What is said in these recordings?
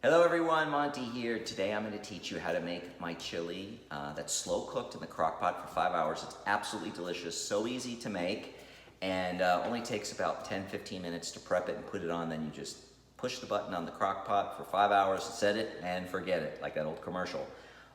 Hello everyone, Monty here. Today I'm going to teach you how to make my chili that's slow cooked in the crock pot for 5 hours. It's absolutely delicious, so easy to make, and only takes about 10-15 minutes to prep it and put it on. Then you just push the button on the crock pot for 5 hours, set it, and forget it, like that old commercial.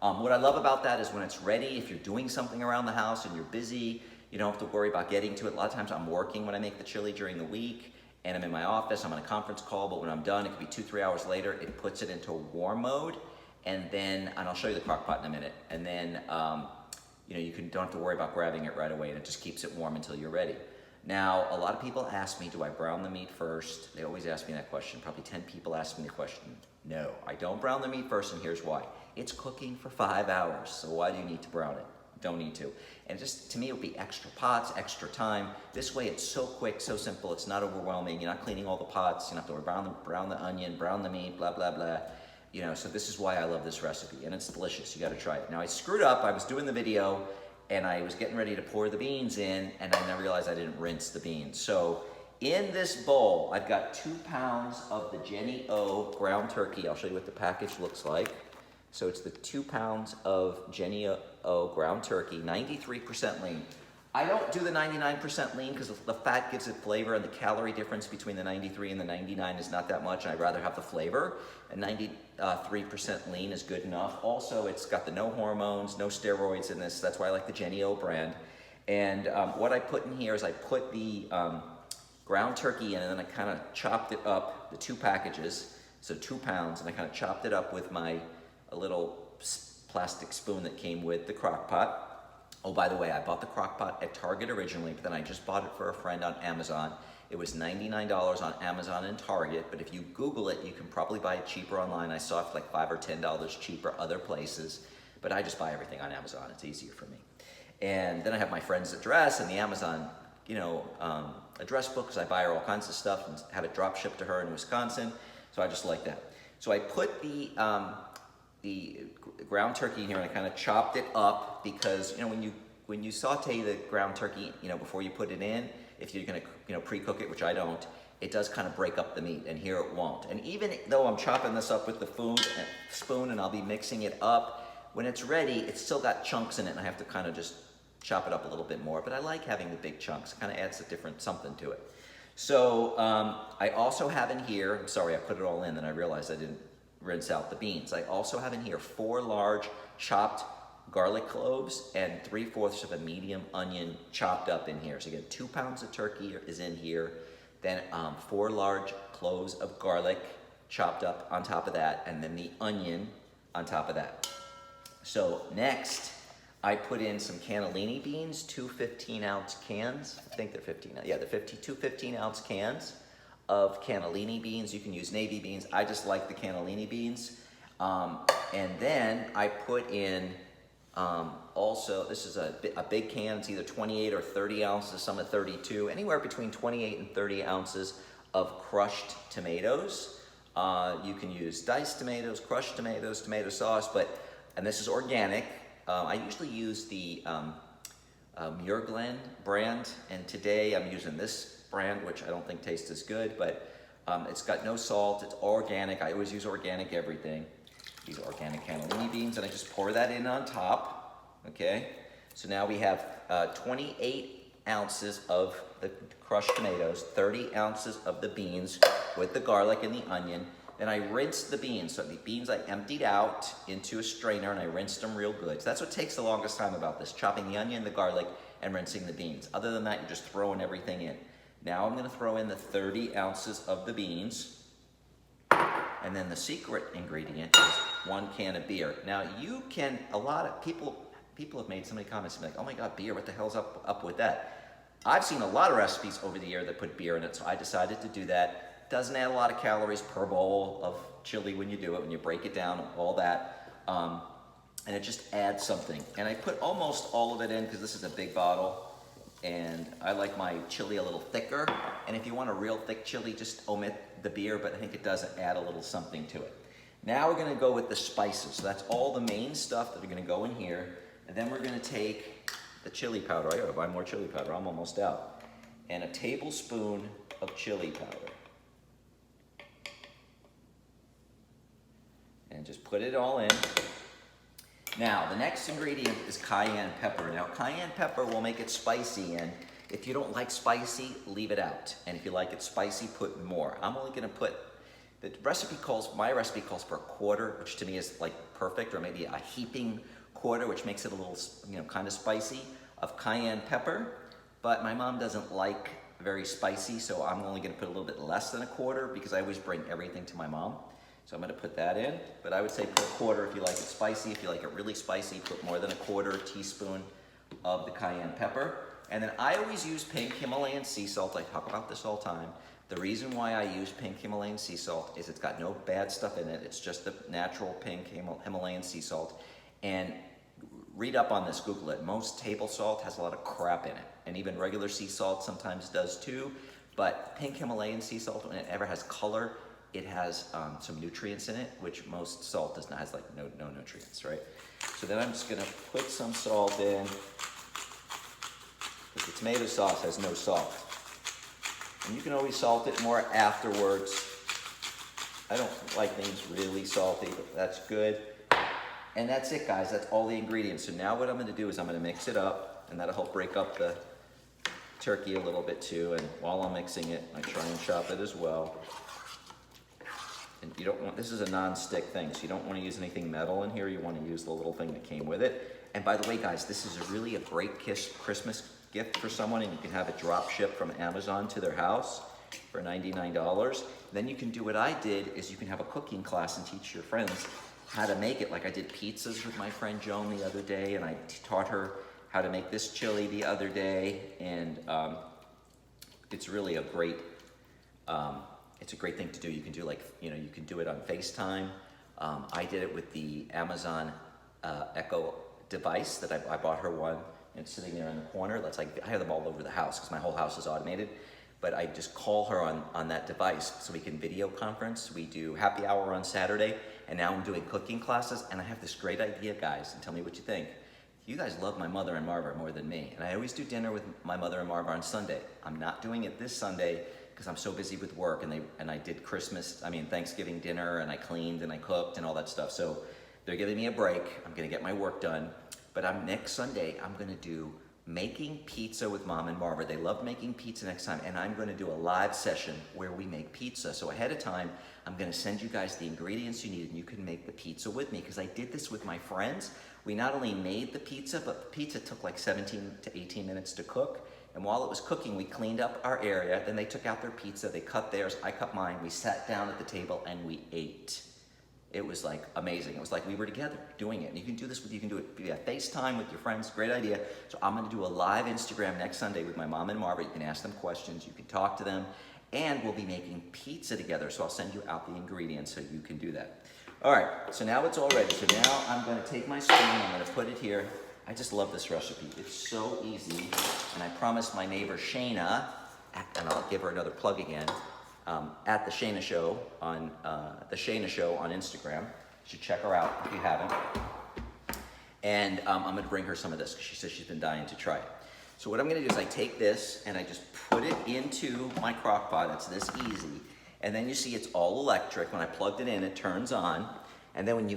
What I love about that is when it's ready, if you're doing something around the house and you're busy, you don't have to worry about getting to it. A lot of times I'm working when I make the chili during the week, and I'm in my office, I'm on a conference call, but when I'm done, it could be 2-3 hours later, it puts it into warm mode, and I'll show you the crock pot in a minute, and then you don't have to worry about grabbing it right away, and it just keeps it warm until you're ready. Now, a lot of people ask me, do I brown the meat first? They always ask me that question. Probably 10 people ask me the question. No, I don't brown the meat first, and here's why. It's cooking for 5 hours, so why do you need to brown it? Don't need to. And just, to me, it would be extra pots, extra time. This way, it's so quick, so simple, it's not overwhelming. You're not cleaning all the pots. You don't have to brown the onion, brown the meat, blah, blah, blah. So this is why I love this recipe, and it's delicious. You gotta try it. Now, I screwed up. I was doing the video, and I was getting ready to pour the beans in, and then I realized I didn't rinse the beans. So in this bowl, I've got 2 pounds of the Jenny O ground turkey. I'll show you what the package looks like. So it's the 2 pounds of Jenny O ground turkey, 93% lean. I don't do the 99% lean because the fat gives it flavor, and the calorie difference between the 93 and the 99 is not that much, and I'd rather have the flavor. And 93% lean is good enough. Also, it's got the no hormones, no steroids in this. That's why I like the Jenny O brand. And what I put in here is I put the ground turkey in, and then I kind of chopped it up, the 2 packages, so 2 pounds, and I kind of chopped it up with a little plastic spoon that came with the crock pot. Oh, by the way, I bought the crock pot at Target originally, but then I just bought it for a friend on Amazon. It was $99 on Amazon and Target, but if you Google it, you can probably buy it cheaper online. I saw it for like $5 or $10 cheaper other places, but I just buy everything on Amazon. It's easier for me. And then I have my friend's address and the Amazon, address book, because I buy her all kinds of stuff and have it drop shipped to her in Wisconsin. So I just like that. So I put the ground turkey in here, and I kind of chopped it up because when you saute the ground turkey, before you put it in, if you're gonna pre-cook it, which I don't, it does kind of break up the meat, and here it won't. And even though I'm chopping this up with the spoon and I'll be mixing it up, when it's ready, it's still got chunks in it, and I have to kind of just chop it up a little bit more. But I like having the big chunks; it kind of adds a different something to it. So I also have in here. I'm sorry, I put it all in, then I realized I didn't rinse out the beans. I also have in here 4 large chopped garlic cloves and 3/4 of a medium onion chopped up in here. So again, 2 pounds of turkey is in here, then 4 large cloves of garlic chopped up on top of that, and then the onion on top of that. So next, I put in some cannellini beans, 2 15-ounce cans. I think they're 15, yeah, they're 2 15-ounce cans of cannellini beans. You can use navy beans. I just like the cannellini beans. And then I put in also, this is a big can. It's either 28 or 30 ounces, some are 32, anywhere between 28 and 30 ounces of crushed tomatoes. You can use diced tomatoes, crushed tomatoes, tomato sauce, and this is organic. I usually use the Muirglen brand, and today I'm using this brand, which I don't think tastes as good, but it's got no salt, it's organic. I always use organic everything. These organic cannellini beans, and I just pour that in on top, okay? So now we have 28 ounces of the crushed tomatoes, 30 ounces of the beans with the garlic and the onion. Then I rinsed the beans. So the beans I emptied out into a strainer, and I rinsed them real good. So that's what takes the longest time about this, chopping the onion, the garlic, and rinsing the beans. Other than that, you're just throwing everything in. Now I'm gonna throw in the 30 ounces of the beans, and then the secret ingredient is 1 can of beer. Now a lot of people have made so many comments like, oh my God, beer, what the hell's up with that? I've seen a lot of recipes over the year that put beer in it, so I decided to do that. Doesn't add a lot of calories per bowl of chili when you do it, when you break it down, all that. And it just adds something. And I put almost all of it in because this is a big bottle. And I like my chili a little thicker. And if you want a real thick chili, just omit the beer, but I think it does add a little something to it. Now we're gonna go with the spices. So that's all the main stuff that are gonna go in here. And then we're gonna take the chili powder. I gotta buy more chili powder, I'm almost out. And a tablespoon of chili powder. and just put it all in. Now, the next ingredient is cayenne pepper. Now, cayenne pepper will make it spicy, and if you don't like spicy, leave it out. And if you like it spicy, put more. I'm only gonna put, my recipe calls for a quarter, which to me is like perfect, or maybe a heaping quarter, which makes it a little, kind of spicy, of cayenne pepper. But my mom doesn't like very spicy, so I'm only gonna put a little bit less than a quarter because I always bring everything to my mom. So I'm gonna put that in, but I would say put a quarter if you like it spicy. If you like it really spicy, put more than a quarter teaspoon of the cayenne pepper. And then I always use pink Himalayan sea salt. I talk about this all the time. The reason why I use pink Himalayan sea salt is it's got no bad stuff in it. It's just the natural pink Himalayan sea salt. And read up on this, Google it. Most table salt has a lot of crap in it. And even regular sea salt sometimes does too. But pink Himalayan sea salt, when it ever has color, it has some nutrients in it, which most salt does not, has like no nutrients, right? So then I'm just gonna put some salt in, because the tomato sauce has no salt. And you can always salt it more afterwards. I don't like things really salty, but that's good. And that's it, guys, that's all the ingredients. So now what I'm gonna do is I'm gonna mix it up, and that'll help break up the turkey a little bit too. And while I'm mixing it, I try and chop it as well. And you don't want, this is a non-stick thing, so you don't want to use anything metal in here. You want to use the little thing that came with it. And by the way, guys, this is really a great Christmas gift for someone, and you can have it drop shipped from Amazon to their house for $99. Then you can do what I did, is you can have a cooking class and teach your friends how to make it. Like I did pizzas with my friend Joan the other day, and I taught her how to make this chili the other day, and it's really a great, it's a great thing to do. You can do you can do it on FaceTime. I did it with the Amazon Echo device that I bought her one, and it's sitting there in the corner. That's like, I have them all over the house because my whole house is automated. But I just call her on that device so we can video conference. We do happy hour on Saturday, and now I'm doing cooking classes, and I have this great idea, guys, and tell me what you think. You guys love my mother and Marva more than me, and I always do dinner with my mother and Marva on Sunday. I'm not doing it this Sunday because I'm so busy with work, and I did Thanksgiving dinner, and I cleaned and I cooked and all that stuff. So they're giving me a break. I'm gonna get my work done. But next Sunday, I'm gonna do making pizza with Mom and Marva. They love making pizza next time, and I'm gonna do a live session where we make pizza. So ahead of time, I'm gonna send you guys the ingredients you need, and you can make the pizza with me, because I did this with my friends. We not only made the pizza, but the pizza took like 17 to 18 minutes to cook. And while it was cooking, we cleaned up our area. Then they took out their pizza, they cut theirs, I cut mine. We sat down at the table and we ate. It was like amazing. It was like we were together doing it. And you can do this you can do it via FaceTime with your friends, great idea. So I'm gonna do a live Instagram next Sunday with my mom and Marva. You can ask them questions, you can talk to them, and we'll be making pizza together. So I'll send you out the ingredients so you can do that. All right, so now it's all ready. So now I'm gonna take my spoon, I'm gonna put it here. I just love this recipe. It's so easy. And I promised my neighbor Shayna, and I'll give her another plug again, at the Shayna Show on Instagram. You should check her out if you haven't. And I'm gonna bring her some of this because she says she's been dying to try it. So what I'm gonna do is I take this and I just put it into my crock pot. It's this easy. And then you see it's all electric. When I plugged it in, it turns on. And then when you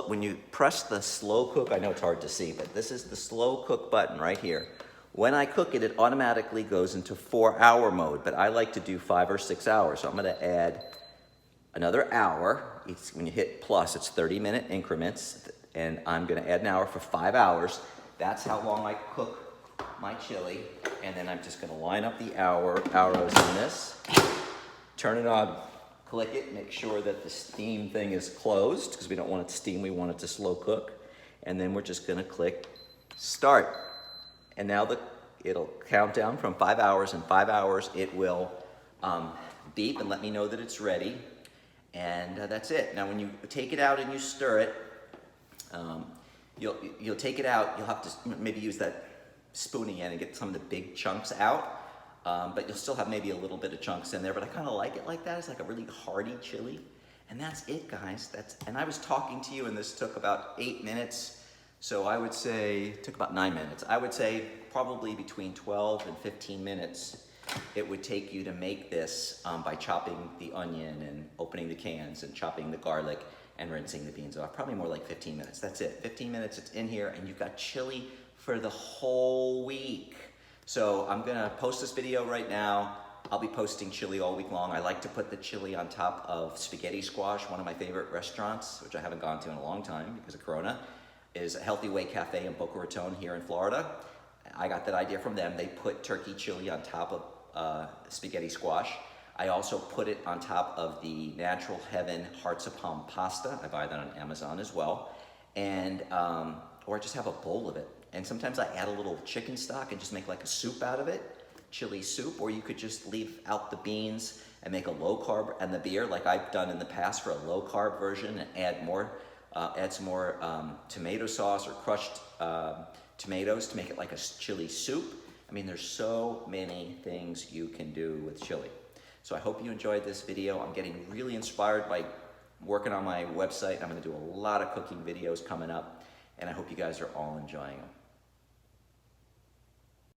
when you press the slow cook, I know it's hard to see, but this is the slow cook button right here. When I cook it, it automatically goes into 4-hour mode, but I like to do 5 or 6 hours. So I'm gonna add another hour. When you hit plus, it's 30-minute increments, and I'm gonna add an hour for 5 hours. That's how long I cook my chili. And then I'm just gonna line up the arrows in this, turn it on, click it, make sure that the steam thing is closed, because we don't want it to steam, we want it to slow cook. And then we're just gonna click start. And now it'll count down from 5 hours. In 5 hours, it will beep and let me know that it's ready. And that's it. Now when you take it out and you stir it, you'll take it out, you'll have to maybe use that spoon again and get some of the big chunks out. But you'll still have maybe a little bit of chunks in there, but I kind of like it like that. It's like a really hearty chili. And that's it, guys. And I was talking to you, and this took about 8 minutes. So I would say, it took about 9 minutes. I would say probably between 12 and 15 minutes it would take you to make this by chopping the onion and opening the cans and chopping the garlic and rinsing the beans off. Probably more like 15 minutes. That's it. 15 minutes, it's in here, and you've got chili for the whole week. So I'm gonna post this video right now. I'll be posting chili all week long. I like to put the chili on top of spaghetti squash. One of my favorite restaurants, which I haven't gone to in a long time because of Corona, is a Healthy Way Cafe in Boca Raton here in Florida. I got that idea from them. They put turkey chili on top of spaghetti squash. I also put it on top of the Natural Heaven Hearts of Palm pasta. I buy that on Amazon as well. And, or I just have a bowl of it. And sometimes I add a little chicken stock and just make like a soup out of it, chili soup, or you could just leave out the beans and make a low carb and the beer like I've done in the past for a low carb version and add some more tomato sauce or crushed tomatoes to make it like a chili soup. I mean, there's so many things you can do with chili. So I hope you enjoyed this video. I'm getting really inspired by working on my website. I'm gonna do a lot of cooking videos coming up, and I hope you guys are all enjoying them.